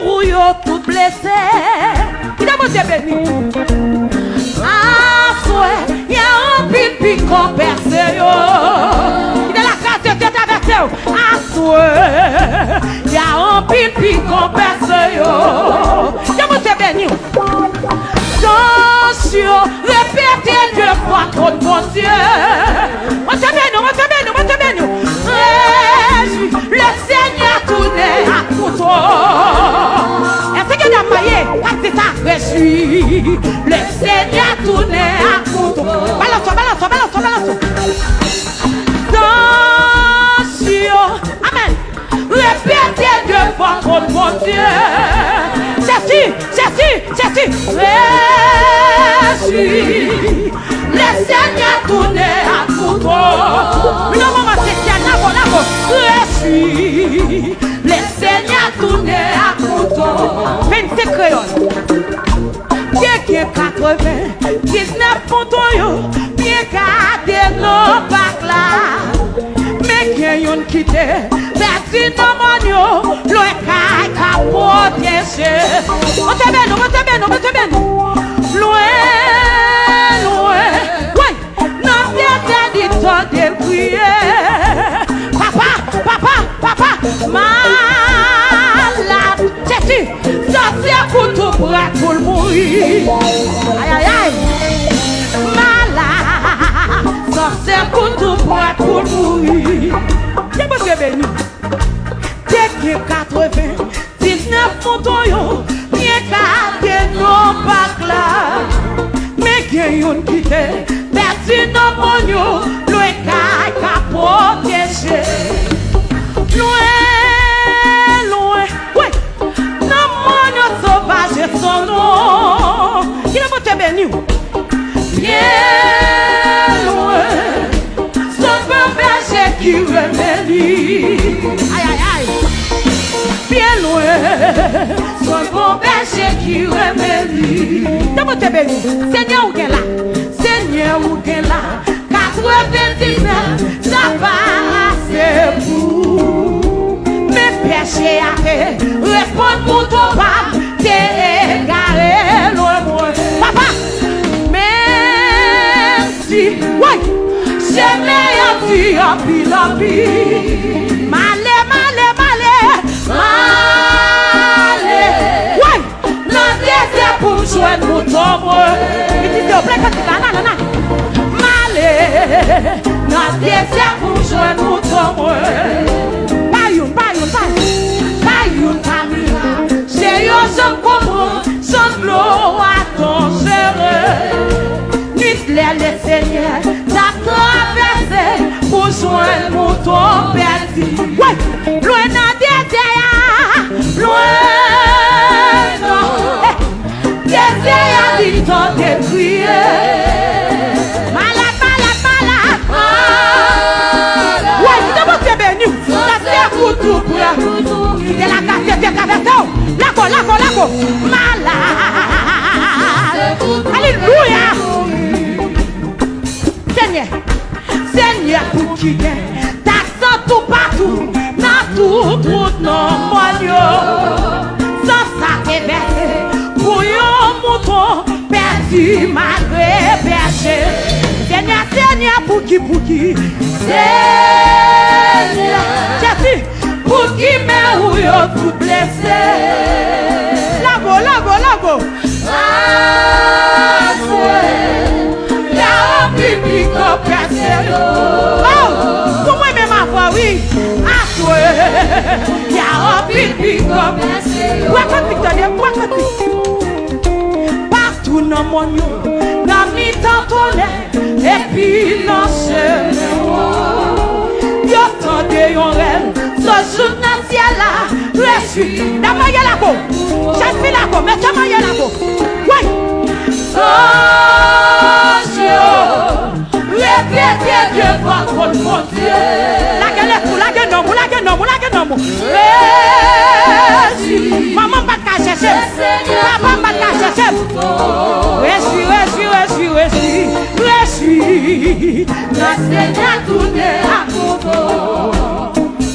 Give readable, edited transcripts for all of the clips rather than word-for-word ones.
où yo tout blessé. Qui a monté béni? Ah, souhait, y a un pipi qu'on perce yo. Qui a la carte de tête avec yo? Ah, souhait, y a un pipi qu'on perce yo. Qui a monté béni? Attention, répétez deux fois trop de bon Dieu. Montez béni, montez béni, montez béni. Le Seigneur tourne à couteau. Est-ce que vous voyez? C'est ça, réjouis. Le Seigneur tourne à couteau. Balance, balance, balance, balance. Attention. Amen. Répétez deux fois trop de bon Dieu. Jésus, Jésus, Jésus. Réjouis. Le Seigneur tourne à couteau. Non, maman, c'est bien. Réjouis. Le Seigneur tourne à couteau. 27 créoles. Bien qu'il y ait 80, 19 pontons, bien gardé nos bacs là. Mais qu'il y ait une quitté, perdu nos monio, l'eau est capoté. On te bénit, on te bénit, on te bénit. Loin, loin, oui, non, c'est dit tant de prier. Papa, papa, papa, malade, Jésus, sortez pour tout pour le mourir. Aïe, aïe, aïe, malade, sortez pour tout pour le mourir. Qui est votre béni? Dès que 80, 19 montons, bien gardé nos bacs là. Mais qu'il y ait une quitté, perdu nos mognons, loin capoté. Loin, loin, oui, nos mognons sauvages son nom. Il est votre béni. Bien loin, son bon berger qui remédie. Aïe, aïe, aïe. Bien loin, son bon berger qui remédie. De votre béni. Seigneur ou là, Seigneur ou là, 99, ça va assez pour mes péchés à faire. Répondre pour ton papa, t'es égaré loin moi. Papa, même si, oui, j'ai meilleur vie en pile en pile. Malé, malé, malé, malé. Oui, non, c'est pour joindre mon tombe. Il dit, s'il vous plaît, quand tu vas, non, non, non. Notre désir pour joindre mon tombe. Bayoun, bayoun, bayoun. Bayoun, bayoun. J'ai eu son comprend, son gloire à ton chéri. Nuit l'air, le Seigneur t'a traversé pour joindre mon tombe perdu. Ouais, loin dans désir, loin dans désir, dit ton décrié. Tout pour la cassette de caveton. Lago, lago, lago. Malade. Alléluia. Seigneur, Seigneur, pour qui est, t'as senti tout partout, dans tout route, non, moignon. Sans ça, t'es versé, pour yon mouton, perdu, malgré, perché. Seigneur, Seigneur, pour qui, Seigneur, Jésus. Pour qui m'a ou yo tout blessé. Lago, lago, lago. Ah, souhait. Y'a un pipi qu'on perce. Oh, pour moi même ma voix, oui. Ah, souhait. Y'a un pipi qu'on perce. Partout dans mon nom, dans mi tantonné, et puis dans ce yo tendez yon rêve. Ce jour dans le ciel là, reçu. D'abord il y a la peau. J'ai fait la peau, mais comment il y a la peau? Oui. Oh Dieu, répétez Dieu votre mon Dieu. La gueule est pour la gueule non, la gueule non, la gueule non. Réjouis. Maman pas de chercher. Papa pas de chercher. Réjouis, réjouis, réjouis, réjouis. Réjouis. La Seigneur tourne à couteau.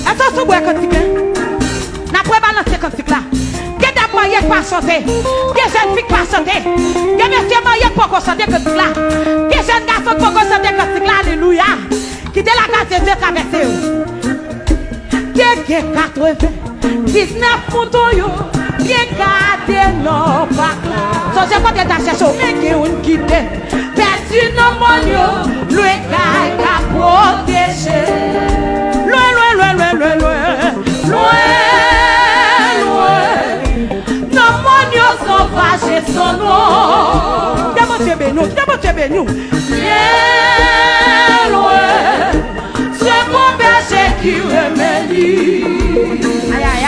Est-ce que vous avez un cantique? N'a pas balancé cantique là. mariés pas santé. Des jeunes filles pas santé. Des messieurs mariés pas santé que tout là. Des jeunes garçons pas santé que tout là. Alléluia. Qui de la case de traverser. Des 19 moutons yo. Bien gardé non pas. So j'ai pas de chercher mais qui on quitte. Perdu non mon yo. Le gars a protégé. Loin. Non mon yo sauvage son nom. D'abord tu es béni. Bien loin. C'est mon berger qui remédie. Aïe.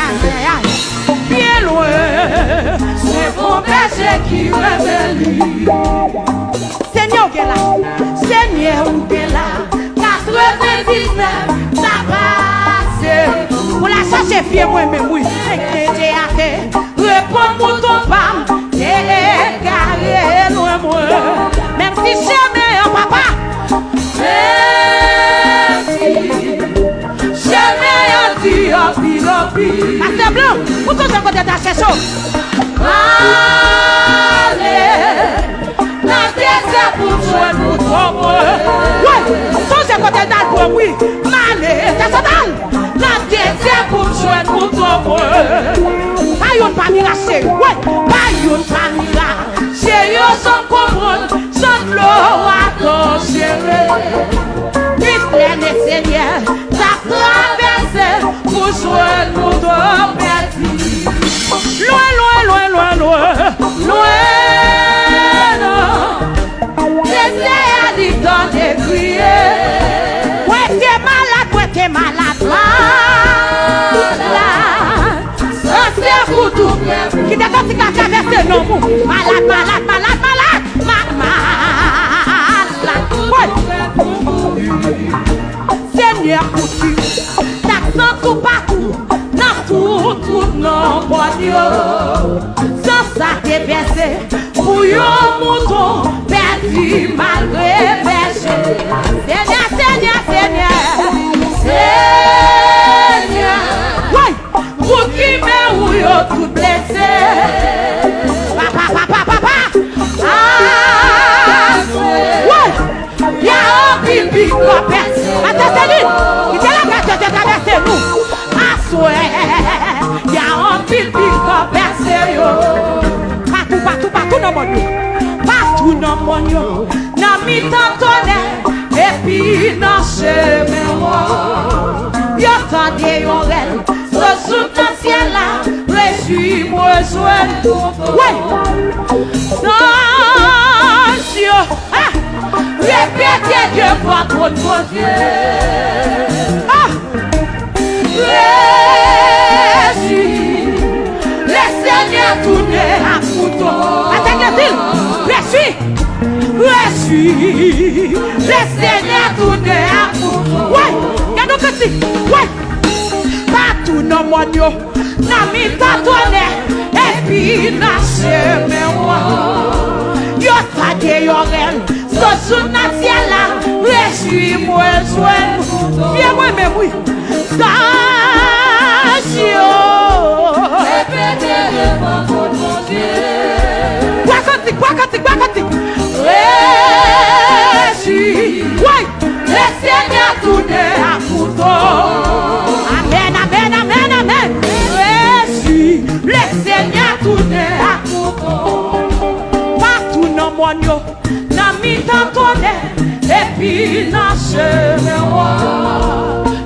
Bien loin, c'est mon berger qui remédie. Seigneur qui est là, 99, ça passe. Pour la chercher, pied, moi-même, oui. J'ai hâte, réponds-moi ton femme, t'es carré, loin, moi. Même si jamais un papa, jamais un Dieu, Pasteur Blanc, où sont les côtés de ta cherche? Allez, la terre pour jouer pour toi. Oui, sont les côtés de ta oui. Malé, c'est ça. La terre pour jouer pour toi. Pas une famille cachée, oui, pas une famille là. J'ai eu son comprendre, son flot à ton chéri. Pleine Seigneur, ça traverse pour jouer nous deux perdus. Loin. Laissez à lui donner crier. Ouais, t'es malade. Ça c'est pour tout. Qui t'a dit qu'à traverser nos mots. Malade. Seigneur pour tu, t'accent tout partout, dans tout, non, bon Dieu. Sans ça t'es versé, pour yon mouton, perdu malgré berger. Seigneur, oui, pour qui me ou yon tout blessé. Papa, oui, y'a un pipi qu'on perd. Attends, Céline, il était là quand tu as traversé nous. Assoir, il y a un pipi qu'on perce. Partout dans mon yo. Partout dans mon yo. Dans mi tontonnet, et puis dans chemin moi. Yo tendez yon rel, se sous dans ciel là, réjouis-moi joie. Oui, attention, répétez Dieu votre mon Dieu. Réjouis, le Seigneur tourne à couteau. Réjouis, le Seigneur tourne à couteau. Ouais, y'a donc aussi, ouais. Partout dans mon Dieu, dans mes tontonnet, et puis dans chemin moi. Yo tade yon rel, so sou nan ciel là, réjouis-moi joie. Viens moi même oui. Répétez le nom de mon Dieu. Quoi cantique. Réjouis, oui, le Seigneur tourne à couteau. Amen. Réjouis, le Seigneur tourne à couteau. Partout dans mon yo, dans mi tontonnet, et puis dans chemin moi.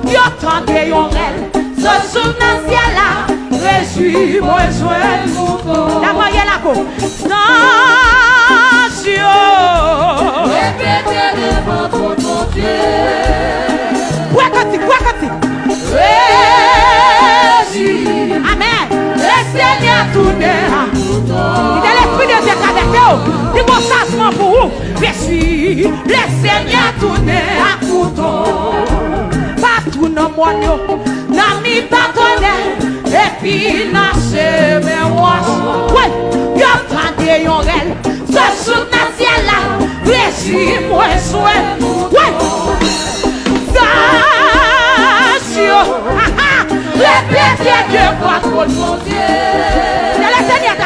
Yo tande yon rel, se sou nan ciel là, réjouis-moi joie. La moyenne la go. Attention. Répétez le nom de mon Dieu. Quoi cantique. Réjouis. Amen. Le Seigneur tourne à couteau. Il est l'esprit de Dieu traversé. Dis mon changement pour vous. Réjouis. Le Seigneur tourne à couteau. Partout dans mon yo, dans mi tontonnet, et puis dans chemin moi. Ouais, yo tande yon rel, se sou nan ciel là, réjouis-moi joie. Ouais, attention, répétez Dieu votre mon Dieu. C'est le Seigneur.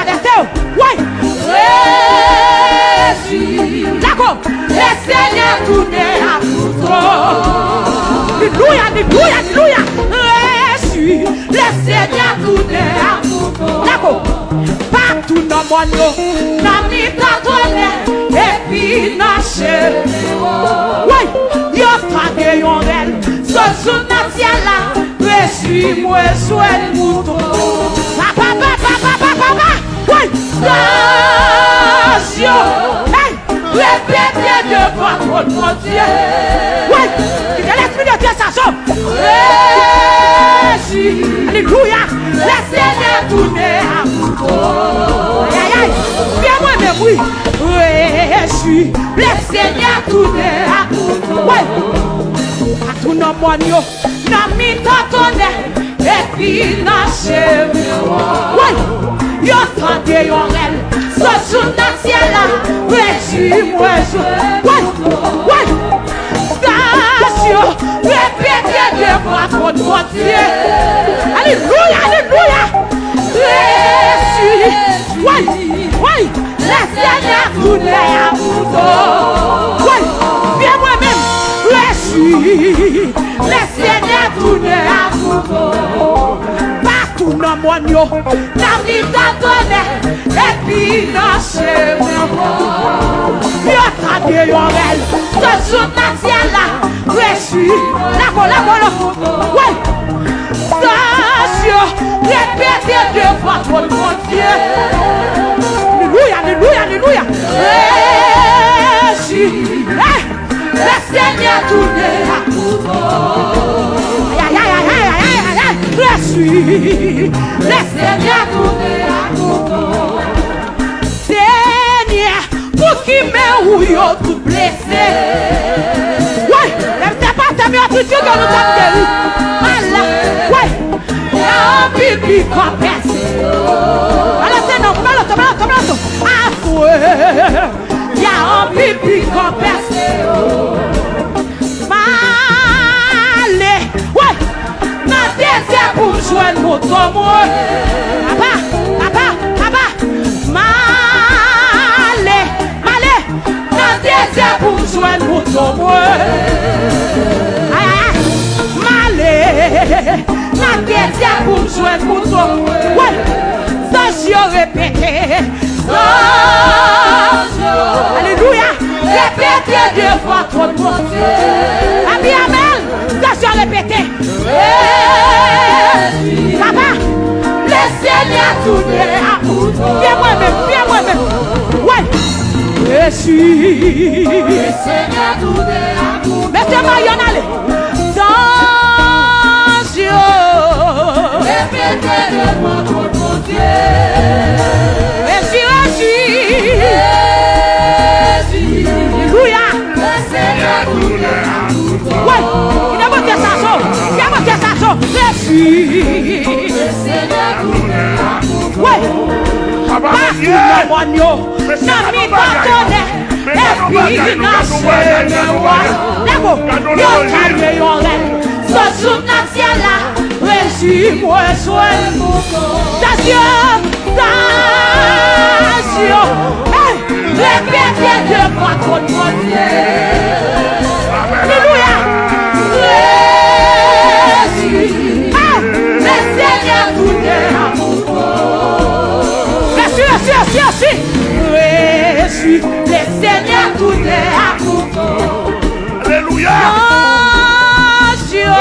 Partout dans mon nom, dans mes tonnerres, et puis dans chez oui, yo tade yon rel, so sou nan ciel là, suis-moi sur le mouton. Papa, oui, attention, hey, répétez devant votre Dieu. Oui, il y a l'esprit de Dieu, ça sort. Alléluia, laissez-les tourner à mouton. Aïe, aïe, viens moi-même, oui. Le Seigneur tourner à mouton. Oui, à tout le monde, dans mes tonnerres, et puis dans chez moi. Oui, yo tande yon rel, so sou nan ciel là, suis-moi sur. Oui, attention, répétez devant votre Dieu. Alléluia, alléluia. Oui, le Seigneur tourne à mouton. Oui, viens moi-même. Le Seigneur tourne à mouton. Partout dans mon yo, dans mes tonnerres, et puis dans chez moi. Yo tande yon rel, so sou nan ciel là, la oui, attention, répétez devant votre Dieu. Alléluia, alléluia, alléluia. Le Seigneur tourne à mouton. Aïe, aïe, aïe, aïe, aïe, aïe, aïe. Le Seigneur tourne à mouton. Seigneur, pour qui me ou yo tout blessé. Oui, c'est pas ta meilleure tout que nous avons guéri. Voilà, oui, il y a un pipi compensé. Alors c'est non, come on. Ah, ouais, il y a un pipi compensé. Pour jouer le mouton, moi. Papa, malé, dans désert pour jouer le mouton, moi. Malé, dans désert pour jouer le mouton, ouais. Sans je répéter, alléluia, répétez devant votre Dieu. Amen, sans je répéter. Papa, le Seigneur tourne à mouton. Viens moi-même. Ouais. Je suis. Le Seigneur tourne à mouton. Mettez-moi y en aller. Attention. Répétez devant votre Dieu. Je suis. Alléluia. Le Seigneur tourne à mouton. Ouais. Il a monté sa chose. Je suis le Seigneur tourne à mouton. Ouais. Partout dans mon yo, dans mes tonnerres, et puis dans chez moi. D'accord, yo tande yon rel, so sou nan ciel là, suis-moi sur le mouton. Attention, hey, répétez devant votre Dieu. Alléluia. Le Seigneur tourne à mouton. Merci. Le Seigneur tourne à mouton. Alléluia. Attention.